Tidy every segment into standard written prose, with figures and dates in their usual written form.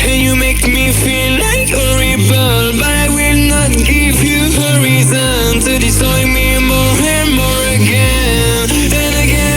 And you make me feel like a rebel, but I will not give you a reason to destroy me more and more again and again.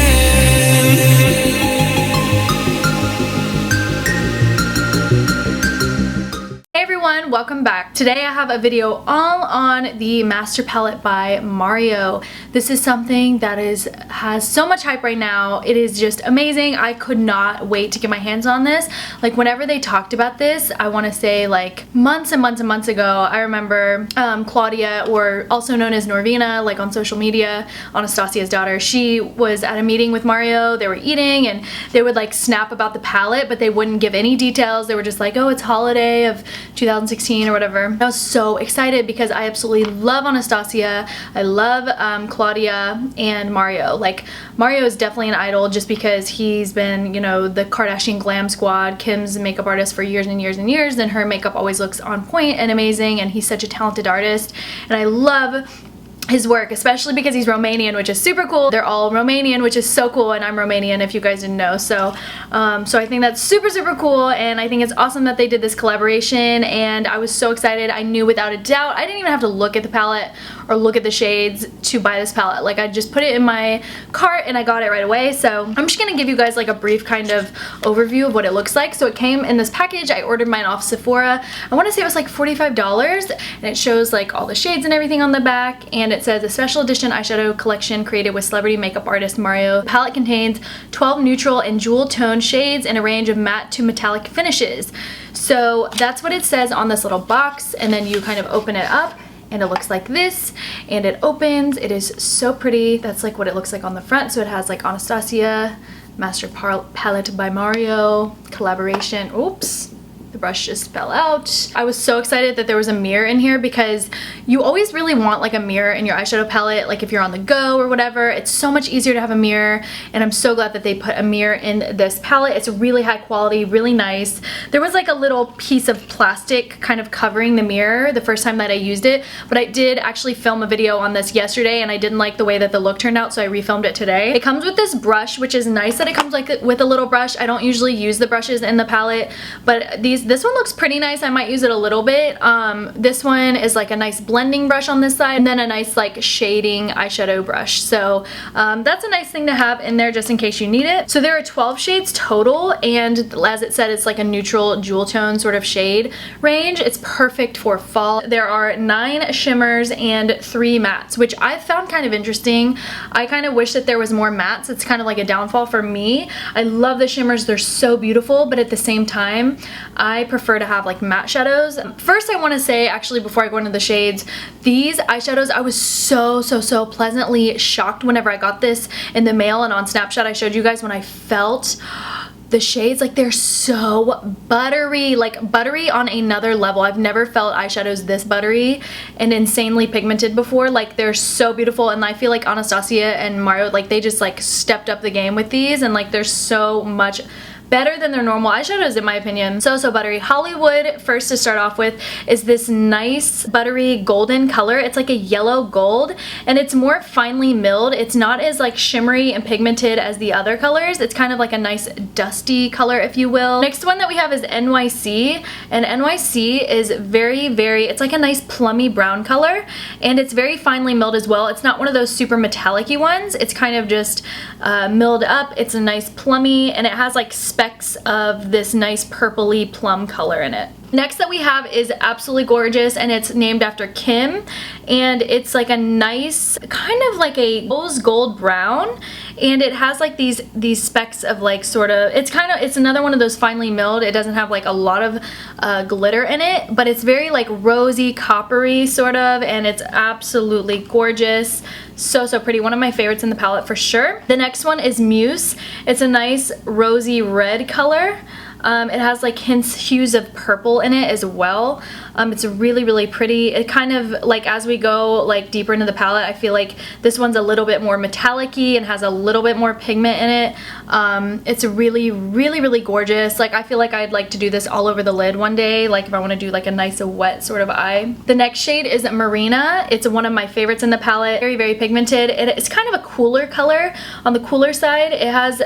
Hey everyone, welcome back. Today I have a video all on the Master Palette by Mario. This is something that has so much hype right now. It is just amazing. I could not wait to get my hands on this. Like whenever they talked about this, I want to say like months and months and months ago, I remember Claudia, or also known as Norvina, like on social media, Anastasia's daughter, she was at a meeting with Mario. They were eating and they would like snap about the palette, but they wouldn't give any details. They were just like, oh, it's holiday of 2016 or whatever. I was so excited because I absolutely love Anastasia. I love Claudia and Mario. Like Mario is definitely an idol just because he's been, you know, the Kardashian glam squad, Kim's makeup artist for years and years and years, and her makeup always looks on point and amazing, and he's such a talented artist, and I love his work, especially because he's Romanian, which is super cool. They're all Romanian, which is so cool, and I'm Romanian if you guys didn't know. So I think that's super, super cool, and I think it's awesome that they did this collaboration, and I was so excited. I knew without a doubt. I didn't even have to look at the palette or look at the shades to buy this palette. Like I just put it in my cart and I got it right away. So I'm just gonna give you guys like a brief kind of overview of what it looks like. So it came in this package. I ordered mine off Sephora. I want to say it was like $45, and it shows like all the shades and everything on the back, and it says a special edition eyeshadow collection created with celebrity makeup artist Mario. The palette contains 12 neutral and jewel tone shades in a range of matte to metallic finishes. So that's what it says on this little box, and then you kind of open it up and it looks like this, and it opens. It is so pretty. That's like what it looks like on the front. So it has like Anastasia, Master Palette by Mario, collaboration. Oops. The brush just fell out. I was so excited that there was a mirror in here because you always really want like a mirror in your eyeshadow palette, like if you're on the go or whatever. It's so much easier to have a mirror, and I'm so glad that they put a mirror in this palette. It's really high quality, really nice. There was like a little piece of plastic kind of covering the mirror the first time that I used it, but I did actually film a video on this yesterday, and I didn't like the way that the look turned out, so I refilmed it today. It comes with this brush, which is nice that it comes like with a little brush. I don't usually use the brushes in the palette, but this one looks pretty nice. I might use it a little bit. This one is like a nice blending brush on this side, and then a nice like shading eyeshadow brush. So that's a nice thing to have in there just in case you need it. So there are 12 shades total, and as it said, it's like a neutral jewel tone sort of shade range. It's perfect for fall. There are 9 shimmers and 3 mattes, which I found kind of interesting. I kind of wish that there was more mattes. It's kind of like a downfall for me. I love the shimmers. They're so beautiful, but at the same time, I prefer to have like matte shadows. First, I want to say, actually, before I go into the shades, these eyeshadows, I was so pleasantly shocked whenever I got this in the mail, and on Snapchat I showed you guys when I felt the shades. Like they're so buttery, like buttery on another level. I've never felt eyeshadows this buttery and insanely pigmented before. Like they're so beautiful, and I feel like Anastasia and Mario, like they just like stepped up the game with these, and like they're so much better than their normal eyeshadows in my opinion. So buttery. Hollywood, first to start off with, is this nice buttery golden color. It's like a yellow gold, and it's more finely milled. It's not as like shimmery and pigmented as the other colors. It's kind of like a nice dusty color, if you will. Next one that we have is NYC, and NYC is very, it's like a nice plummy brown color, and it's very finely milled as well. It's not one of those super metallic-y ones. It's kind of just milled up. It's a nice plummy, and it has like specks of this nice purpley plum color in it. Next that we have is absolutely gorgeous, and it's named after Kim, and it's like a nice kind of like a rose gold brown, and it has like these specks of like sort of, it's another one of those finely milled. It doesn't have like a lot of glitter in it, but it's very like rosy coppery sort of, and it's absolutely gorgeous. So pretty. One of my favorites in the palette for sure. The next one is Muse. It's a nice rosy red color. It has like hues of purple in it as well. It's really pretty. It kind of like, as we go like deeper into the palette, I feel like this one's a little bit more metallic-y and has a little bit more pigment in it. It's really gorgeous. Like I feel like I'd like to do this all over the lid one day, like if I want to do like a nice wet sort of eye. The next shade is Marina. It's one of my favorites in the palette. Very pigmented. It's kind of a cooler color. On the cooler side, it has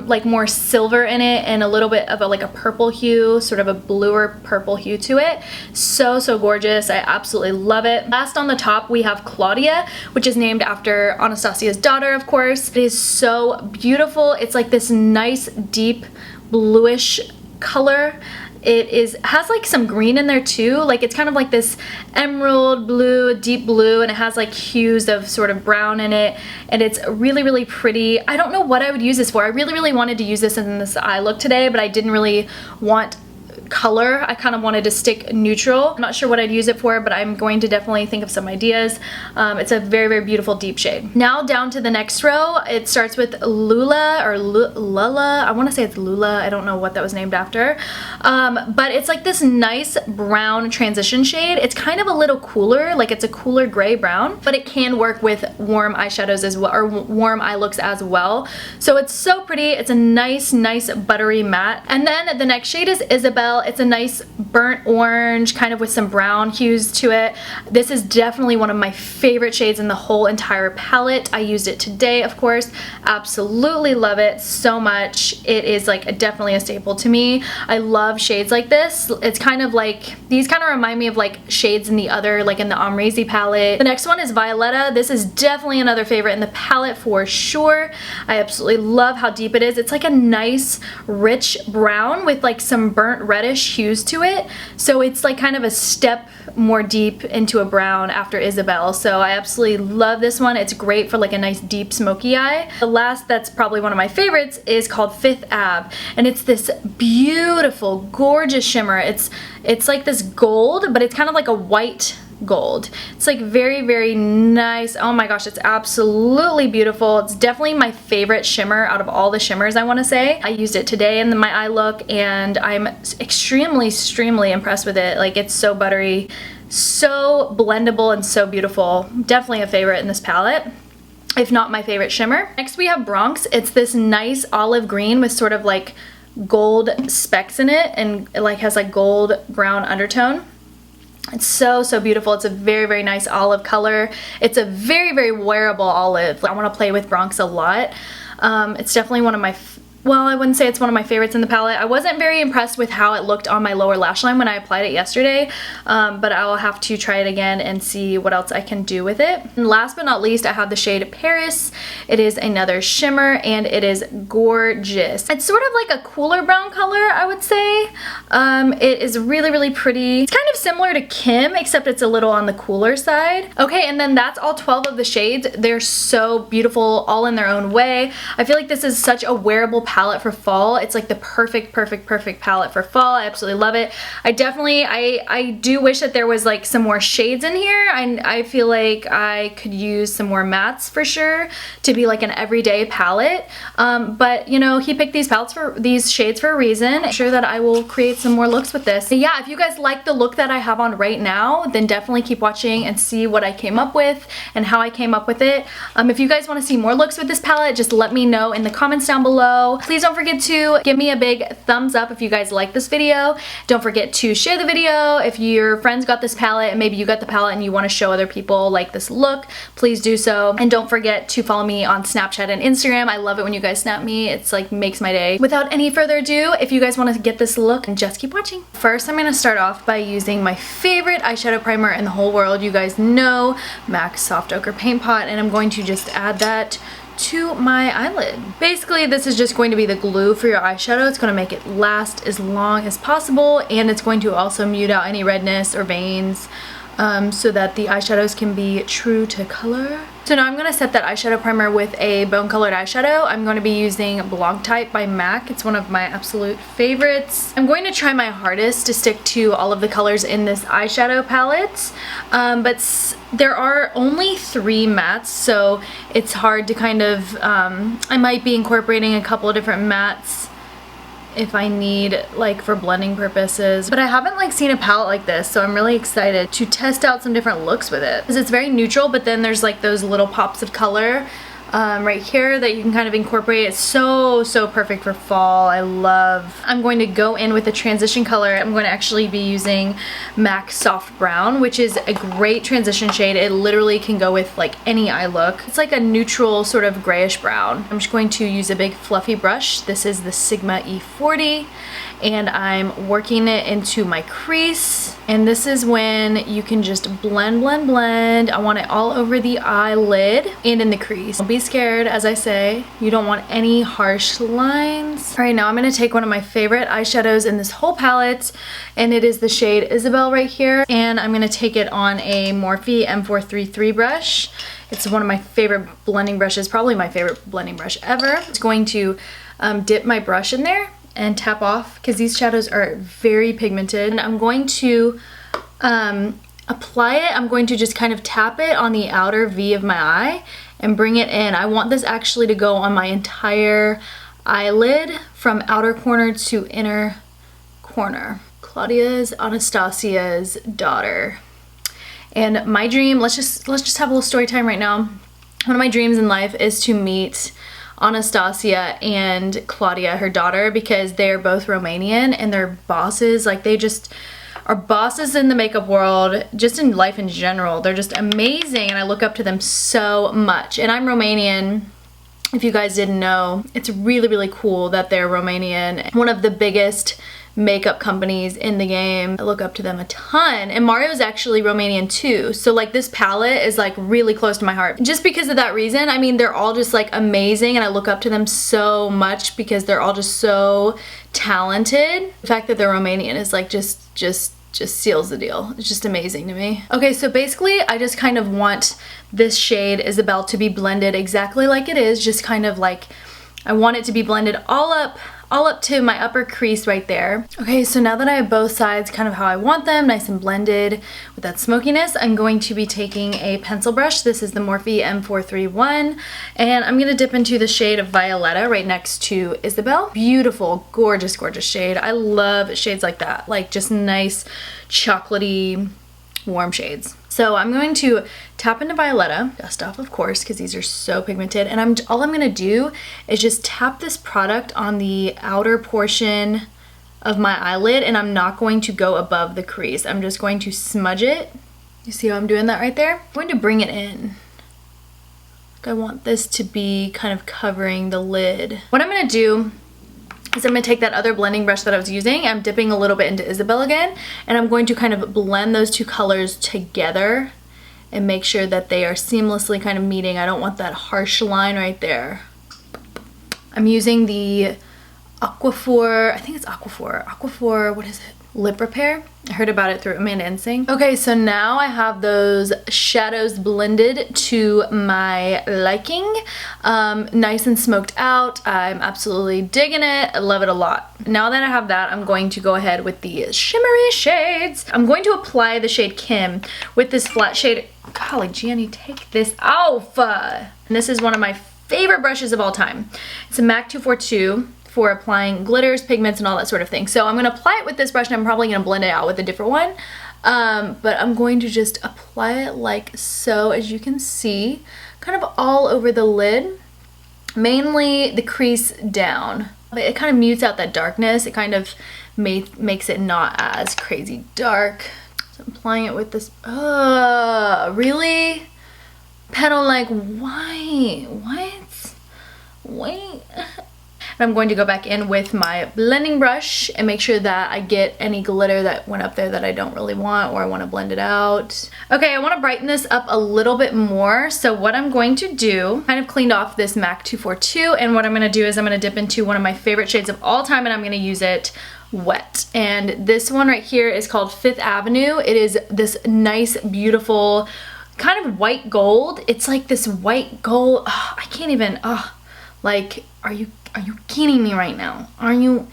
like more silver in it and a little bit of a, like a purple hue, sort of a bluer purple hue to it. So gorgeous. I absolutely love it. Last on the top we have Claudia, which is named after Anastasia's daughter, of course. It is so beautiful. It's like this nice deep bluish color. It has like some green in there too. Like it's kind of like this emerald blue, deep blue, and it has like hues of sort of brown in it, and it's really pretty. I don't know what I would use this for. I really wanted to use this in this eye look today, but I didn't really want color. I kind of wanted to stick neutral. I'm not sure what I'd use it for, but I'm going to definitely think of some ideas. It's a very beautiful deep shade. Now down to the next row. It starts with Lula or Lula. I want to say it's Lula. I don't know what that was named after. But it's like this nice brown transition shade. It's kind of a little cooler, like it's a cooler gray brown, but it can work with warm eyeshadows as well, or warm eye looks as well. So it's so pretty. It's a nice buttery matte. And then the next shade is Isabel. It's a nice burnt orange, kind of with some brown hues to it. This is definitely one of my favorite shades in the whole entire palette. I used it today, of course. Absolutely love it so much. It is like definitely a staple to me. I love shades like this. It's kind of like, these kind of remind me of like shades in the other, like in the Amrezy palette. The next one is Violetta. This is definitely another favorite in the palette for sure. I absolutely love how deep it is. It's like a nice rich brown with like some burnt reddish hues to it, so it's like kind of a step more deep into a brown after Isabel. So I absolutely love this one. It's great for like a nice deep smoky eye. The last that's probably one of my favorites is called Fifth Ave, and it's this beautiful gorgeous shimmer. It's like this gold, but it's kind of like a white gold. It's like very nice. Oh my gosh, it's absolutely beautiful. It's definitely my favorite shimmer out of all the shimmers, I want to say. I used it today in my eye look, and I'm extremely impressed with it. Like it's so buttery, so blendable, and so beautiful. Definitely a favorite in this palette, if not my favorite shimmer. Next we have Bronx. It's this nice olive green with sort of like gold specks in it, and it like has like gold brown undertone. It's so beautiful. It's a very nice olive color. It's a very wearable olive. I want to play with Bronx a lot. It's definitely one of my, well, I wouldn't say it's one of my favorites in the palette. I wasn't very impressed with how it looked on my lower lash line when I applied it yesterday, but I'll have to try it again and see what else I can do with it. And last but not least, I have the shade Paris. It is another shimmer, and it is gorgeous. It's sort of like a cooler brown color, I would say. It is really pretty. It's kind of similar to Kim, except it's a little on the cooler side. Okay, and then that's all 12 of the shades. They're so beautiful, all in their own way. I feel like this is such a wearable palette for fall. It's like the perfect palette for fall. I absolutely love it. I definitely, I do wish that there was like some more shades in here. I feel like I could use some more mattes for sure to be like an everyday palette. But you know, he picked these shades for a reason. I'm sure that I will create some more looks with this. But yeah, if you guys like the look that I have on right now, then definitely keep watching and see what I came up with and how I came up with it. If you guys want to see more looks with this palette, just let me know in the comments down below. Please don't forget to give me a big thumbs up if you guys like this video. Don't forget to share the video. If your friends got this palette and maybe you got the palette and you want to show other people like this look, please do so. And don't forget to follow me on Snapchat and Instagram. I love it when you guys snap me. It's like makes my day. Without any further ado, if you guys want to get this look, just keep watching. First, I'm going to start off by using my favorite eyeshadow primer in the whole world. You guys know, MAC Soft Ochre Paint Pot, and I'm going to just add that to my eyelid. Basically, this is just going to be the glue for your eyeshadow. It's going to make it last as long as possible, and it's going to also mute out any redness or veins so that the eyeshadows can be true to color. So now I'm going to set that eyeshadow primer with a bone colored eyeshadow. I'm going to be using Blanc Type by MAC. It's one of my absolute favorites. I'm going to try my hardest to stick to all of the colors in this eyeshadow palette, but there are only 3 mattes, so it's hard to kind of, I might be incorporating a couple of different mattes if I need, like, for blending purposes. But I haven't like seen a palette like this, so I'm really excited to test out some different looks with it. Because it's very neutral, but then there's like those little pops of color right here that you can kind of incorporate. It's so perfect for fall. I'm going to go in with a transition color. I'm going to actually be using MAC Soft Brown, which is a great transition shade. It literally can go with like any eye look. It's like a neutral sort of grayish brown. I'm just going to use a big fluffy brush. This is the Sigma E40, and I'm working it into my crease. And this is when you can just blend. I want it all over the eyelid and in the crease. Don't be scared, as I say. You don't want any harsh lines. All right, now I'm gonna take one of my favorite eyeshadows in this whole palette, and it is the shade Isabel right here. And I'm gonna take it on a Morphe M433 brush. It's one of my favorite blending brushes, probably my favorite blending brush ever. I'm going to dip my brush in there and tap off, because these shadows are very pigmented. And I'm going to apply it. I'm going to just kind of tap it on the outer V of my eye and bring it in. I want this actually to go on my entire eyelid from outer corner to inner corner. Claudia's Anastasia's daughter. And my dream, let's just have a little story time right now. One of my dreams in life is to meet Anastasia and Claudia, her daughter, because they're both Romanian and they're bosses. Like, they just are bosses in the makeup world, just in life in general. They're just amazing, and I look up to them so much. And I'm Romanian, if you guys didn't know. It's really cool that they're Romanian. One of the biggest makeup companies in the game. I look up to them a ton. And Mario's actually Romanian too. So like, this palette is like really close to my heart. Just because of that reason. I mean, they're all just like amazing, and I look up to them so much because they're all just so talented. The fact that they're Romanian is like just seals the deal. It's just amazing to me. Okay, so basically I just kind of want this shade Isabel to be blended exactly like it is. Just kind of like, I want it to be blended all up to my upper crease right there. Okay, so now that I have both sides kind of how I want them, nice and blended with that smokiness, I'm going to be taking a pencil brush. This is the Morphe M431, and I'm gonna dip into the shade of Violetta right next to Isabel. Beautiful, gorgeous shade. I love shades like that, like just nice, chocolatey, warm shades. So I'm going to tap into Violetta, dust off of course, because these are so pigmented, and all I'm gonna do is just tap this product on the outer portion of my eyelid, and I'm not going to go above the crease. I'm just going to smudge it. You see how I'm doing that right there? I'm going to bring it in. I want this to be kind of covering the lid. What I'm gonna do is I'm gonna take that other blending brush that I was using. I'm dipping a little bit into Isabel again, and I'm going to kind of blend those two colors together and make sure that they are seamlessly kind of meeting. I don't want that harsh line right there. I'm using the Aquaphor, I think it's Aquaphor, what is it? Lip Repair. I heard about it through Amanda Insing. Okay, so now I have those shadows blended to my liking. Nice and smoked out. I'm absolutely digging it. I love it a lot. Now that I have that, I'm going to go ahead with the shimmery shades. I'm going to apply the shade Kim with this flat shade. Golly, Gianni, take this off. And this is one of my favorite brushes of all time. It's a MAC 242. For applying glitters, pigments, and all that sort of thing. So I'm going to apply it with this brush, and I'm probably going to blend it out with a different one. But I'm going to just apply it like so, as you can see, kind of all over the lid, mainly the crease down. It kind of mutes out that darkness. It kind of makes it not as crazy dark. So I'm applying it with this. Really? Petal, like, why? What? Wait. I'm going to go back in with my blending brush and make sure that I get any glitter that went up there that I don't really want, or I want to blend it out. Okay, I want to brighten this up a little bit more. So what I'm going to do, kind of cleaned off this MAC 242, and what I'm going to do is I'm going to dip into one of my favorite shades of all time, and I'm going to use it wet. And this one right here is called Fifth Avenue. It is this nice, beautiful, kind of white gold. It's like this white gold. Oh, I can't even, like, are you kidding me right now? Are you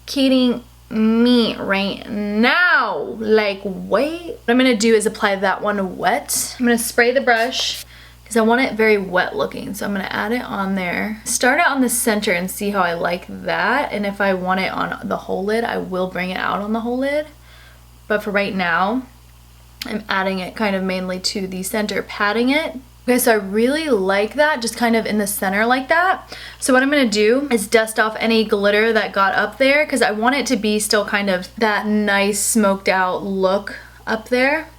kidding me right now? Like, wait. What I'm gonna do is apply that one wet. I'm gonna spray the brush because I want it very wet looking. So I'm gonna add it on there. Start it on the center and see how I like that. And if I want it on the whole lid, I will bring it out on the whole lid. But for right now, I'm adding it kind of mainly to the center, patting it Okay, so I really like that, just kind of in the center like that. So what I'm gonna do is dust off any glitter that got up there because I want it to be still kind of that nice smoked out look up there.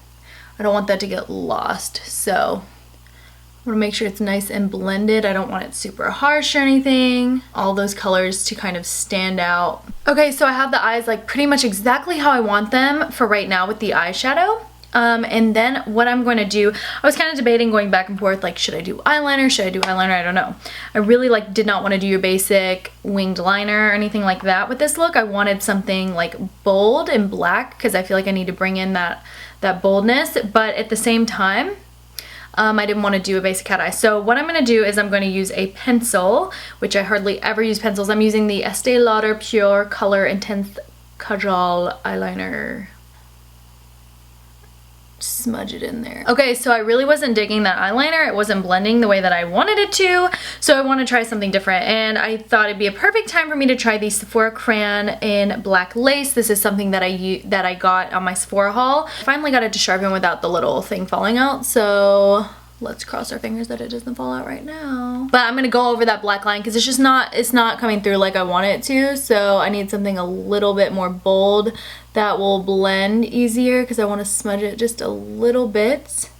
I don't want that to get lost, so I want to make sure it's nice and blended. I don't want it super harsh or anything. All those colors to kind of stand out. Okay, so I have the eyes like pretty much exactly how I want them for right now with the eyeshadow. And then what I'm going to do, I was kind of debating going back and forth, like, should I do eyeliner? Should I do eyeliner? I don't know. I really like did not want to do your basic winged liner or anything like that with this look. I wanted something like bold and black because I feel like I need to bring in that boldness, but at the same time, I didn't want to do a basic cat eye. So what I'm going to do is I'm going to use a pencil, which I hardly ever use pencils. I'm using the Estee Lauder Pure Color Intense Kajal eyeliner. Smudge it in there. Okay, so I really wasn't digging that eyeliner. It wasn't blending the way that I wanted it to, so I want to try something different, and I thought it'd be a perfect time for me to try the Sephora crayon in black lace. This is something that I got on my Sephora haul. I finally got it to sharpen without the little thing falling out, so let's cross our fingers that it doesn't fall out right now. But I'm gonna go over that black line because it's not coming through like I want it to, so I need something a little bit more bold that will blend easier because I want to smudge it just a little bit.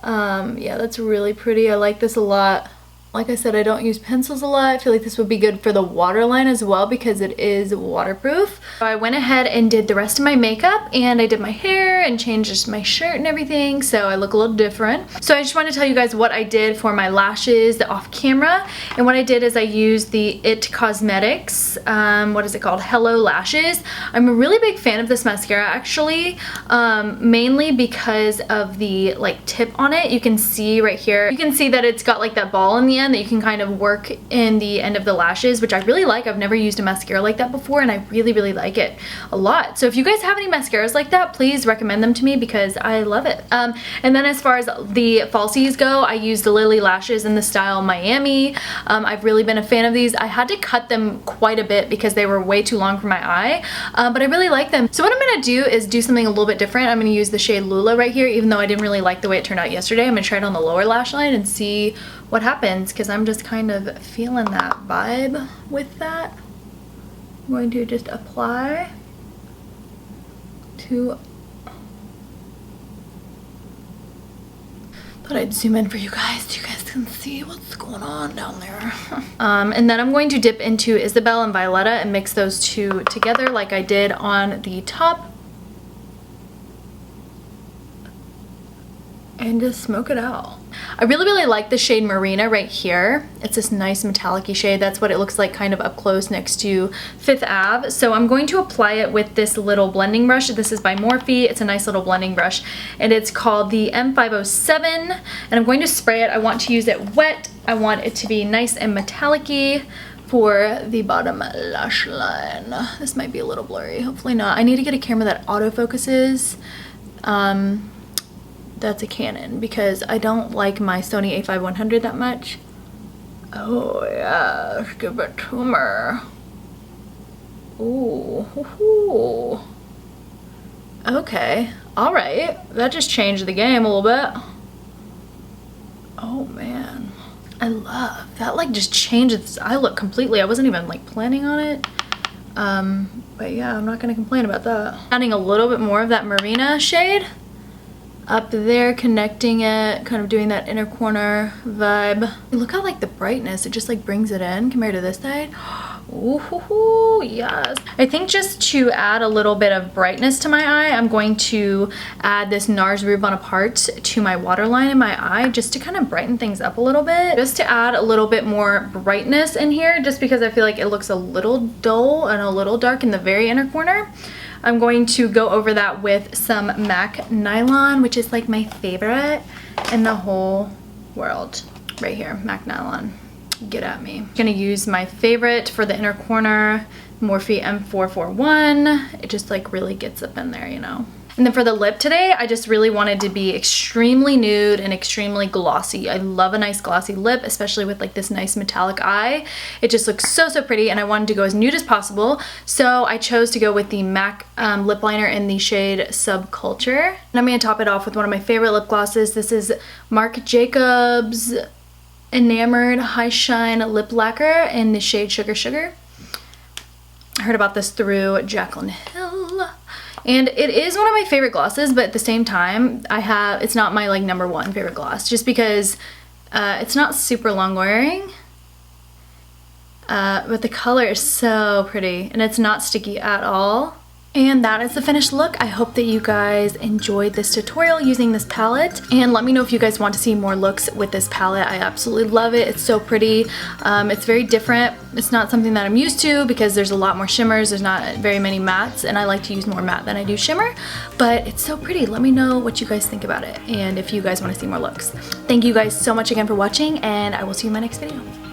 Yeah, that's really pretty. I like this a lot. Like I said, I don't use pencils a lot. I feel like this would be good for the waterline as well because it is waterproof. So I went ahead and did the rest of my makeup, and I did my hair and changed my shirt and everything, so I look a little different. So I just want to tell you guys what I did for my lashes off camera. And what I did is I used the It Cosmetics, what is it called? Hello Lashes. I'm a really big fan of this mascara actually, mainly because of the like tip on it. You can see right here, you can see that it's got like that ball in the that you can kind of work in the end of the lashes, which I really like. I've never used a mascara like that before, and I really like it a lot. So if you guys have any mascaras like that, please recommend them to me because I love it. And then as far as the falsies go, I used the Lilly lashes in the style Miami. I've really been a fan of these. I had to cut them quite a bit because they were way too long for my eye, but I really like them. So what I'm gonna do is do something a little bit different. I'm gonna use the shade Lula right here, even though I didn't really like the way it turned out yesterday. I'm gonna try it on the lower lash line and see what happens because I'm just kind of feeling that vibe with that. I'm going to just apply to... Thought I'd zoom in for you guys so you guys can see what's going on down there. And then I'm going to dip into Isabel and Violetta and mix those two together like I did on the top. And just smoke it out. I really like the shade Marina right here. It's this nice metallic-y shade. That's what it looks like kind of up close next to Fifth Ave. So I'm going to apply it with this little blending brush. This is by Morphe. It's a nice little blending brush, and it's called the M507, and I'm going to spray it. I want to use it wet. I want it to be nice and metallic-y for the bottom lash line. This might be a little blurry. Hopefully not. I need to get a camera that autofocuses. That's a Canon because I don't like my Sony a5100 that much. Oh yeah, give it to me. Ooh. Okay, all right. That just changed the game a little bit. Oh man, I love that. Like just changes this eye look completely. I wasn't even like planning on it. But yeah, I'm not gonna complain about that. Adding a little bit more of that Marina shade up there, connecting it, kind of doing that inner corner vibe. Look how like the brightness, it just like brings it in compared to this side. Ooh, yes. I think just to add a little bit of brightness to my eye, I'm going to add this Nars Rue Bonaparte to my waterline in my eye just to kind of brighten things up a little bit. Just to add a little bit more brightness in here, just because I feel like it looks a little dull and a little dark in the very inner corner. I'm going to go over that with some MAC Nylon, which is like my favorite in the whole world. Right here, MAC Nylon. Get at me. I'm gonna use my favorite for the inner corner, Morphe M441. It just like really gets up in there, you know. And then for the lip today, I just really wanted to be extremely nude and extremely glossy. I love a nice glossy lip, especially with like this nice metallic eye. It just looks so, so pretty, and I wanted to go as nude as possible. So I chose to go with the MAC lip liner in the shade Subculture. And I'm going to top it off with one of my favorite lip glosses. This is Marc Jacobs Enamored High Shine Lip Lacquer in the shade Sugar Sugar. I heard about this through Jaclyn Hill. And it is one of my favorite glosses, but at the same time, it's not my like #1 favorite gloss, just because it's not super long wearing. But the color is so pretty, and it's not sticky at all. And that is the finished look. I hope that you guys enjoyed this tutorial using this palette, and let me know if you guys want to see more looks with this palette. I absolutely love it. It's so pretty. It's very different. It's not something that I'm used to because there's a lot more shimmers. There's not very many mattes, and I like to use more matte than I do shimmer, but it's so pretty. Let me know what you guys think about it and if you guys want to see more looks. Thank you guys so much again for watching, and I will see you in my next video.